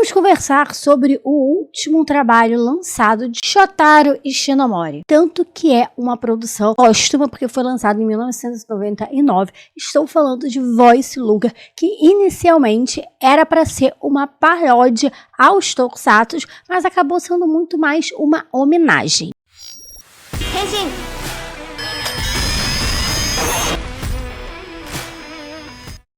Vamos conversar sobre o último trabalho lançado de Shotaro Ishinomori. Tanto que é uma produção póstuma, porque foi lançado em 1999. Estou falando de Voice Luga, que inicialmente era para ser uma paródia aos Tokusatsu, mas acabou sendo muito mais uma homenagem.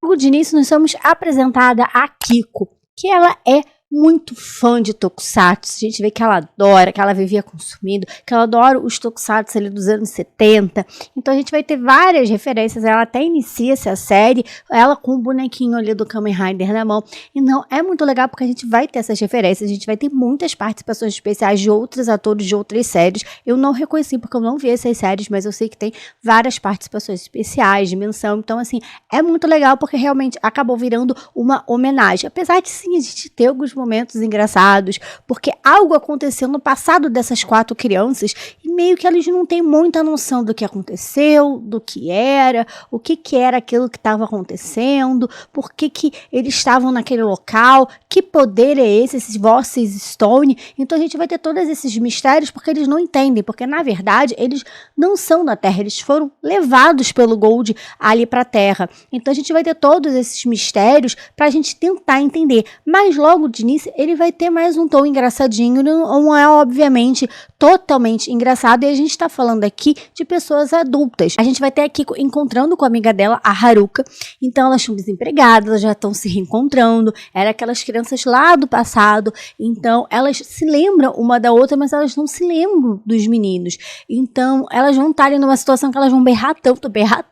Logo de início, nós somos apresentada a Kiko, que ela é muito fã de Tokusatsu. A gente vê que ela adora, que ela vivia consumindo, que ela adora os Tokusatsu ali dos anos 70. Então a gente vai ter várias referências. Ela até inicia essa série, ela com o bonequinho ali do Kamen Rider na mão. Então é muito legal porque a gente vai ter essas referências. A gente vai ter muitas participações especiais de outros atores de outras séries. Eu não reconheci porque eu não vi essas séries, mas eu sei que tem várias participações especiais, de menção. Então assim, é muito legal porque realmente acabou virando uma homenagem. Apesar de sim a gente ter alguns momentos engraçados, porque algo aconteceu no passado dessas 4 crianças e meio que eles não têm muita noção do que aconteceu, do que era, o que era aquilo que estava acontecendo, por que eles estavam naquele local, que poder é esse, esses Vosses Stone. Então a gente vai ter todos esses mistérios porque eles não entendem, porque na verdade eles não são da Terra, eles foram levados pelo Gold ali para a Terra. Então a gente vai ter todos esses mistérios para a gente tentar entender, mas logo de início ele vai ter mais um tom engraçadinho, não é obviamente totalmente engraçado, e a gente está falando aqui de pessoas adultas. A gente vai ter aqui encontrando com a amiga dela, a Haruka. Então elas estão desempregadas, elas já estão se reencontrando, eram aquelas crianças lá do passado, então elas se lembram uma da outra, mas elas não se lembram dos meninos. Então elas vão estar ali numa situação que elas vão berrar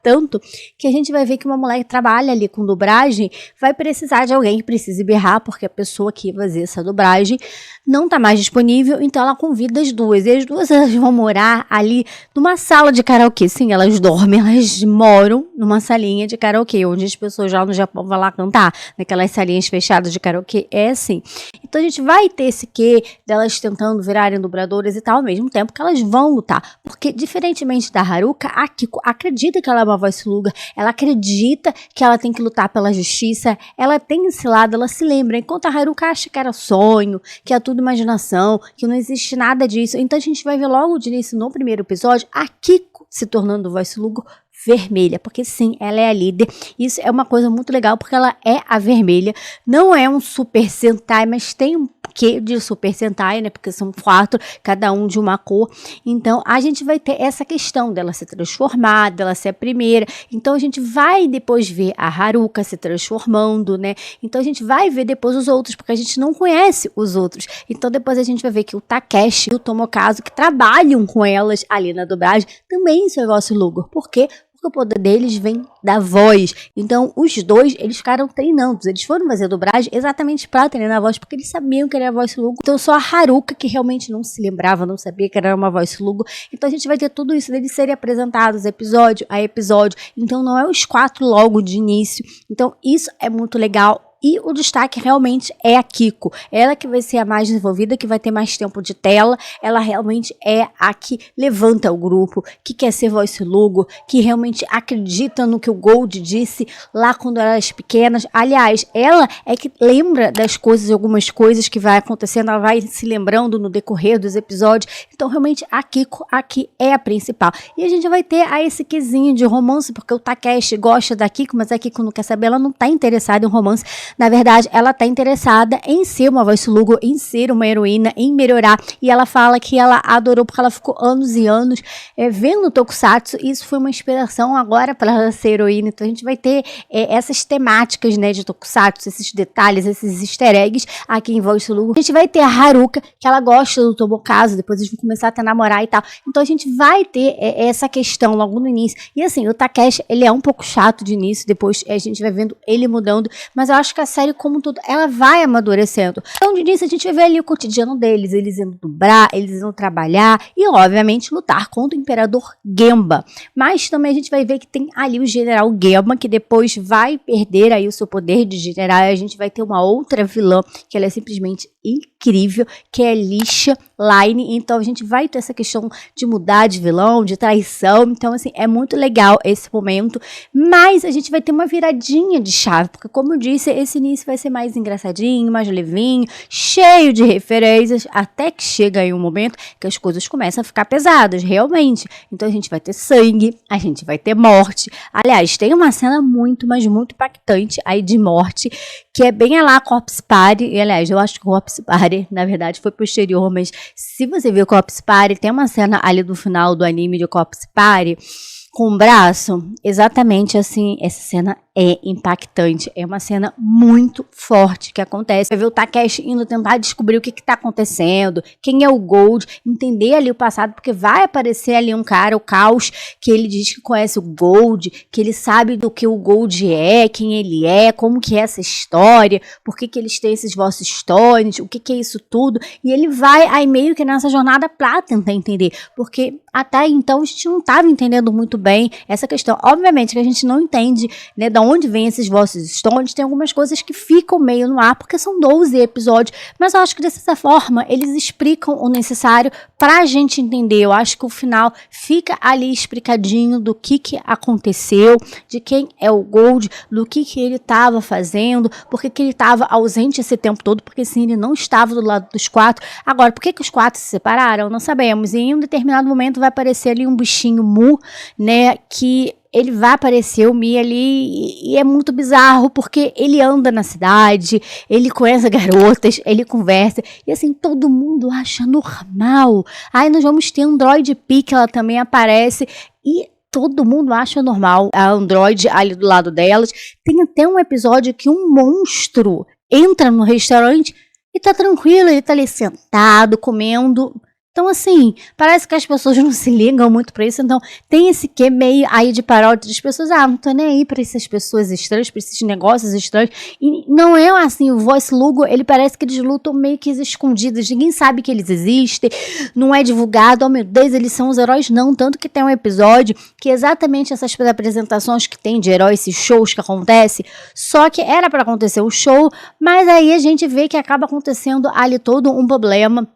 tanto, que a gente vai ver que uma mulher que trabalha ali com dublagem vai precisar de alguém que precise berrar, porque a pessoa que ia fazer essa dublagem não está mais disponível, então ela convida as duas, e as duas elas vão morar ali numa sala de karaokê. Sim, elas dormem, elas moram numa salinha de karaokê, onde as pessoas já no Japão vão lá cantar, naquelas salinhas fechadas de karaokê, é assim. Então a gente vai ter esse quê delas tentando virarem dubladoras e tal, ao mesmo tempo que elas vão lutar, porque diferentemente da Haruka, a Kiko acredita que ela é uma voice luga, ela acredita que ela tem que lutar pela justiça, ela tem esse lado, ela se lembra, enquanto a Haruka acha que era sonho, que é tudo imaginação, que não existe nada disso. Então a gente vai ver logo de início no primeiro episódio a Kiko se tornando voice luga vermelha, porque sim, ela é a líder. Isso é uma coisa muito legal, porque ela é a vermelha, não é um Super Sentai, mas tem um quê de Super Sentai, né, porque são 4, cada um de uma cor. Então a gente vai ter essa questão dela se transformar, dela ser a primeira. Então a gente vai depois ver a Haruka se transformando, né, então a gente vai ver depois os outros, porque a gente não conhece os outros. Então depois a gente vai ver que o Takeshi e o Tomokazu, que trabalham com elas ali na dublagem, também são voice luga. Por quê? Porque o poder deles vem da voz. Então, os dois, eles ficaram treinando. Eles foram fazer dublagem exatamente para treinar a voz, porque eles sabiam que era voice luga. Então, só a Haruka, que realmente não se lembrava, não sabia que era uma voice luga. Então, a gente vai ter tudo isso deles serem apresentados episódio a episódio. Então, não é os 4 logo de início. Então, isso é muito legal. E o destaque realmente é a Kiko. Ela que vai ser a mais desenvolvida, que vai ter mais tempo de tela. Ela realmente é a que levanta o grupo, que quer ser voice luga, que realmente acredita no que o Gold disse lá quando elas pequenas. Aliás, ela é que lembra das coisas, algumas coisas que vai acontecendo, ela vai se lembrando no decorrer dos episódios. Então, realmente, a Kiko aqui é a principal. E a gente vai ter aí esse quesinho de romance, porque o Takeshi gosta da Kiko, mas a Kiko não quer saber, ela não está interessada em romance. Na verdade, ela está interessada em ser uma voice luga, em ser uma heroína, em melhorar. E ela fala que ela adorou porque ela ficou anos e anos vendo Tokusatsu. E isso foi uma inspiração agora para ela ser heroína. Então a gente vai ter essas temáticas, né, de Tokusatsu, esses detalhes, esses easter eggs aqui em voice luga. A gente vai ter a Haruka, que ela gosta do Tomokazu, depois eles vão começar a namorar e tal. Então a gente vai ter essa questão logo no início. E assim, o Takeshi, ele é um pouco chato de início, depois a gente vai vendo ele mudando, mas eu acho que a série como um todo, ela vai amadurecendo. Então, de início, a gente vai ver ali o cotidiano deles, eles indo dublar, eles indo trabalhar e, obviamente, lutar contra o Imperador Gemba. Mas também a gente vai ver que tem ali o General Gemba, que depois vai perder aí o seu poder de general, e a gente vai ter uma outra vilã, que ela é simplesmente incrível, que é Lixa Line. Então a gente vai ter essa questão de mudar de vilão, de traição. Então assim, é muito legal esse momento, mas a gente vai ter uma viradinha de chave, porque como eu disse, esse início vai ser mais engraçadinho, mais levinho, cheio de referências, até que chega aí um momento que as coisas começam a ficar pesadas, realmente. Então a gente vai ter sangue, a gente vai ter morte. Aliás, tem uma cena muito, mas muito impactante aí de morte, que é bem lá Corpse Party. E, aliás, eu acho que o Corpse Party, na verdade, foi posterior, mas se você viu o Corpse Party, tem uma cena ali do final do anime de Corpse Party com o braço, exatamente assim, essa cena é impactante, é uma cena muito forte que acontece. Vai ver o Takeshi indo tentar descobrir o que está acontecendo, quem é o Gold, entender ali o passado, porque vai aparecer ali um cara, o Caos, que ele diz que conhece o Gold, que ele sabe do que o Gold é, quem ele é, como que é essa história, por que eles têm esses vossos stories, o que é isso tudo, e ele vai aí meio que nessa jornada pra tentar entender, porque até então a gente não estava entendendo muito bem essa questão. Obviamente que a gente não entende, né, da onde vem esses vossos stories, tem algumas coisas que ficam meio no ar, porque são 12 episódios, mas eu acho que dessa forma eles explicam o necessário pra gente entender. Eu acho que o final fica ali explicadinho do que aconteceu, de quem é o Gold, do que ele estava fazendo, por que ele estava ausente esse tempo todo, porque sim, ele não estava do lado dos quatro. Agora, por que os quatro se separaram? Não sabemos. E em um determinado momento vai aparecer ali um bichinho Mu, né, que ele vai aparecer o Mi ali e é muito bizarro, porque ele anda na cidade, ele conhece garotas, ele conversa, e assim, todo mundo acha normal. Aí nós vamos ter Android P, que ela também aparece, e todo mundo acha normal a Android ali do lado delas. Tem até um episódio que um monstro entra no restaurante e tá tranquilo, ele tá ali sentado, comendo. Então, assim, parece que as pessoas não se ligam muito pra isso. Então, tem esse quê meio aí de paródia das pessoas. Não tô nem aí pra essas pessoas estranhas, pra esses negócios estranhos. E não é assim, o Voice Lugo, ele parece que eles lutam meio que escondidos. Ninguém sabe que eles existem, não é divulgado. Oh, meu Deus, eles são os heróis, não. Tanto que tem um episódio que exatamente essas apresentações que tem de heróis, esses shows que acontecem, só que era pra acontecer o show, mas aí a gente vê que acaba acontecendo ali todo um problema.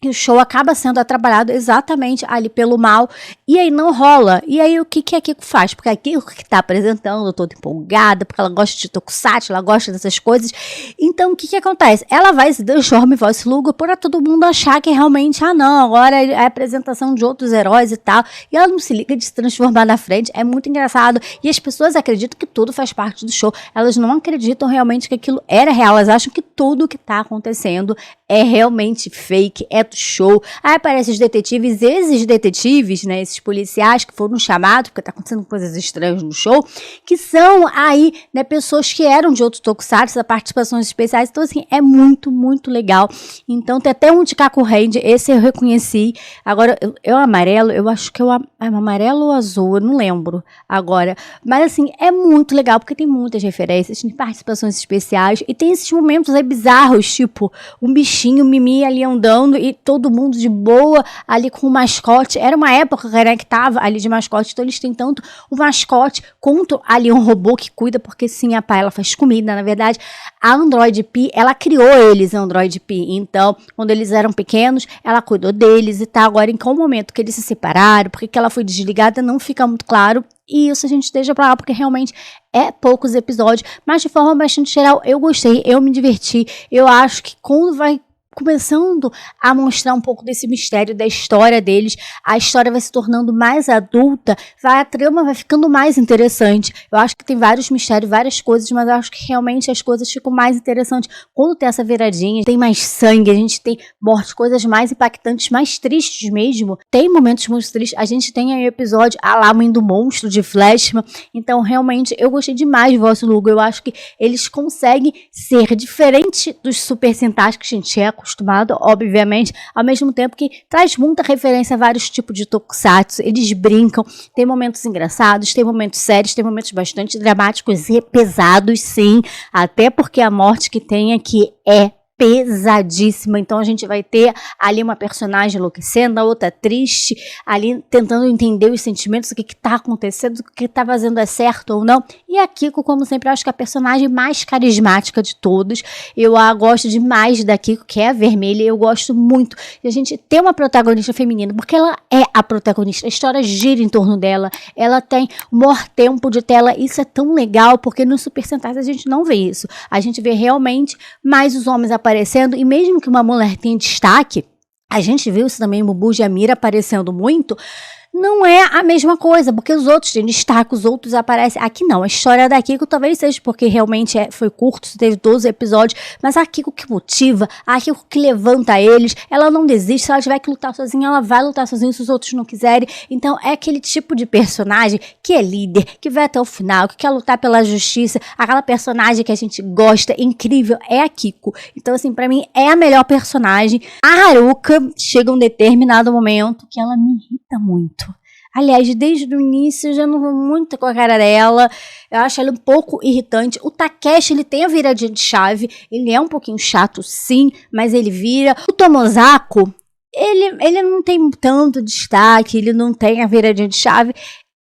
E o show acaba sendo atrapalhado exatamente ali pelo mal. E aí não rola. E aí o que a Kiko faz? Porque a Kiko que tá apresentando, toda empolgada, porque ela gosta de tokusatsu, ela gosta dessas coisas. Então o que acontece? Ela vai se transformar em Voice Lugo para todo mundo achar que realmente, não, agora é a apresentação de outros heróis e tal. E ela não se liga de se transformar na frente. É muito engraçado. E as pessoas acreditam que tudo faz parte do show. Elas não acreditam realmente que aquilo era real. Elas acham que tudo que tá acontecendo é realmente fake, é do show. Aí aparecem os detetives, esses detetives, né, esses policiais que foram chamados, porque tá acontecendo coisas estranhas no show, que são aí, né, pessoas que eram de outros tokusatsu, participações especiais. Então, assim, é muito, muito legal. Então, tem até um de Kakuhand, esse eu reconheci. Agora, eu amarelo, eu acho que é amarelo ou azul, eu não lembro agora. Mas, assim, é muito legal, porque tem muitas referências, tem participações especiais, e tem esses momentos aí bizarros, tipo, um bichinho, Mimi ali andando e todo mundo de boa ali com o mascote. Era uma época, né, que tava ali de mascote, então eles têm tanto o mascote quanto ali um robô que cuida, porque sim, a pai, ela faz comida, na verdade. A Android P, ela criou eles, a Android P, então, quando eles eram pequenos, ela cuidou deles e tá. Agora, em qual momento que eles se separaram, porque que ela foi desligada, não fica muito claro. E isso a gente deixa pra lá, porque realmente é poucos episódios, mas de forma bastante geral, eu gostei, eu me diverti. Eu acho que quando vai começando a mostrar um pouco desse mistério da história deles, a história vai se tornando mais adulta, a trama vai ficando mais interessante. Eu acho que tem vários mistérios, várias coisas, mas eu acho que realmente as coisas ficam mais interessantes quando tem essa viradinha, tem mais sangue, a gente tem morte, coisas mais impactantes, mais tristes mesmo. Tem momentos muito tristes, a gente tem aí o episódio A lá, Mãe do Monstro, de Flashman. Então realmente eu gostei demais do Voice Lugo. Eu acho que eles conseguem ser diferente dos Super Sentais que a gente é acostumado, obviamente, ao mesmo tempo que traz muita referência a vários tipos de tokusatsu. Eles brincam, tem momentos engraçados, tem momentos sérios, tem momentos bastante dramáticos e pesados, sim, até porque a morte que tem aqui é pesadíssima, então a gente vai ter ali uma personagem enlouquecendo, a outra triste, ali tentando entender os sentimentos, o que tá acontecendo, o que tá fazendo é certo ou não, e a Kiko, como sempre, eu acho que é a personagem mais carismática de todos, eu gosto demais da Kiko, que é a vermelha, eu gosto muito de a gente ter uma protagonista feminina, porque ela é a protagonista, a história gira em torno dela, ela tem o maior tempo de tela, isso é tão legal, porque no Super Sentai a gente não vê isso, a gente vê realmente mais os homens aparecendo, e mesmo que uma mulher tenha destaque, a gente viu isso também, Bubu e Amira aparecendo muito, não é a mesma coisa, porque os outros têm destaque, os outros aparecem. Aqui não, a história da Kiko talvez seja porque realmente foi curto, teve 12 episódios, mas a Kiko que motiva, a Kiko que levanta eles, ela não desiste, se ela tiver que lutar sozinha, ela vai lutar sozinha se os outros não quiserem. Então é aquele tipo de personagem que é líder, que vai até o final, que quer lutar pela justiça, aquela personagem que a gente gosta, incrível, é a Kiko. Então assim, pra mim é a melhor personagem. A Haruka chega um determinado momento que ela me irrita muito. Aliás, desde o início eu já não vou muito com a cara dela, eu acho ela um pouco irritante. O Takeshi, ele tem a viradinha de chave, ele é um pouquinho chato sim, mas ele vira. O Tomozako, ele não tem tanto destaque, ele não tem a viradinha de chave.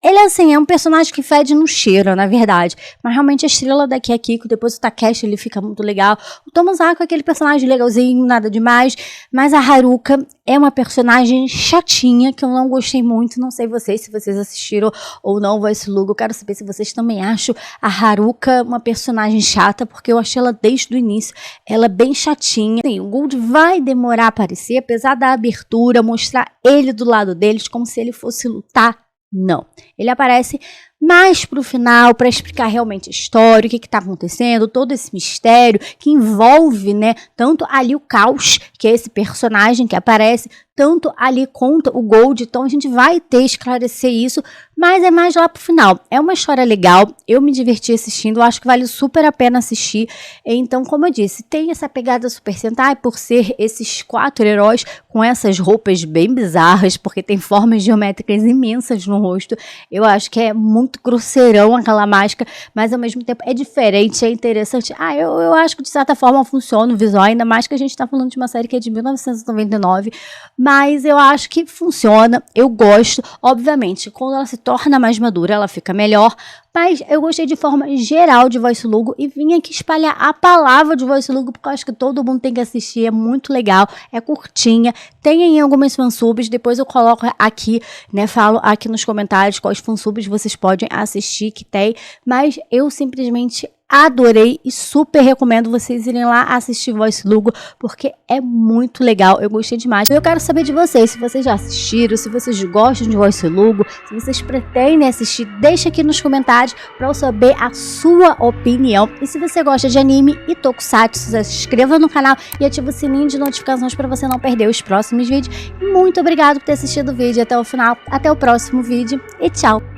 Ele, assim, é um personagem que fede no cheiro, na verdade. Mas realmente a estrela daqui é a Kiko, depois o Takeshi, ele fica muito legal. O Tomozako é aquele personagem legalzinho, nada demais. Mas a Haruka é uma personagem chatinha, que eu não gostei muito. Não sei vocês, se vocês assistiram ou não Voice Lugo. Eu quero saber se vocês também acham a Haruka uma personagem chata, porque eu achei ela desde o início, ela é bem chatinha. Assim, o Gold vai demorar a aparecer, apesar da abertura, mostrar ele do lado deles, como se ele fosse lutar. Não, ele aparece mais pro final para explicar realmente a história, o que tá acontecendo, todo esse mistério que envolve, né, tanto ali o Caos, que é esse personagem que aparece, tanto ali conta o Gold, então a gente vai ter esclarecer isso, mas é mais lá pro final. É uma história legal, eu me diverti assistindo, eu acho que vale super a pena assistir. Então, como eu disse, tem essa pegada Super Sentai por ser esses 4 heróis com essas roupas bem bizarras, porque tem formas geométricas imensas no rosto. Eu acho que é muito grosseirão aquela máscara, mas ao mesmo tempo é diferente, é interessante. Eu acho que de certa forma funciona o visual, ainda mais que a gente tá falando de uma série que é de 1999, mas eu acho que funciona, eu gosto. Obviamente, quando ela se torna mais madura, ela fica melhor, mas eu gostei de forma geral de Voice Lugo e vim aqui espalhar a palavra de Voice Lugo, porque eu acho que todo mundo tem que assistir, é muito legal, é curtinha, tem em algumas fansubs, depois eu coloco aqui, né, falo aqui nos comentários quais fansubs vocês podem assistir que tem, mas eu simplesmente adorei e super recomendo vocês irem lá assistir Voice Lugo, porque é muito legal, eu gostei demais. Eu quero saber de vocês, se vocês já assistiram, se vocês gostam de Voice Lugo, se vocês pretendem assistir, deixa aqui nos comentários para eu saber a sua opinião. E se você gosta de anime e tokusatsu, se inscreva no canal e ative o sininho de notificações para você não perder os próximos vídeos. Muito obrigado por ter assistido o vídeo até o final, até o próximo vídeo e tchau!